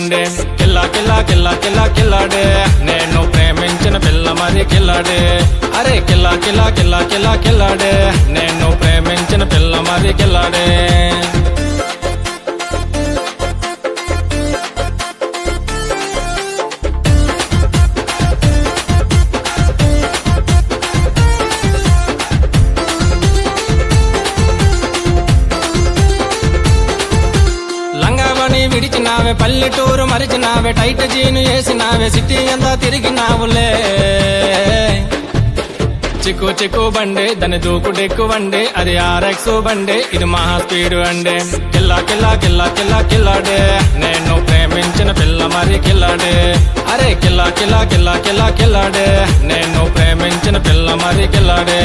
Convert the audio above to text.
బండే కిల్లా కిల్లా కిల్లా కిల్లా కిల్లాడే నేను ప్రేమించిన పిల్ల మరి కిల్లాడే అరే కిల్లా కిల్లా కిల్లా కిల్లా కిల్లాడే నేను ప్రేమించిన పిల్ల మరి కిల్లాడే విడిచినావే పల్లెటూరు మరిచినావే టైట్ జీను వేసినావే సిటీ అంతా తిరిగినావులే చిక్కు చిక్కు బండే దాని దూకుడెక్కు వండే అది ఆర్ఎక్స్ బండే ఇది మహా స్పీడ్ అండే కిల్లా కిల్లా కిల్లా కిల్లా కిల్లాడే నేను ప్రేమించిన పిల్ల మరి కిల్లాడే అరే కిల్లా కిల్లా కిల్లా కిల్లా కిల్లాడే నేను ప్రేమించిన పిల్ల మరి కిల్లాడే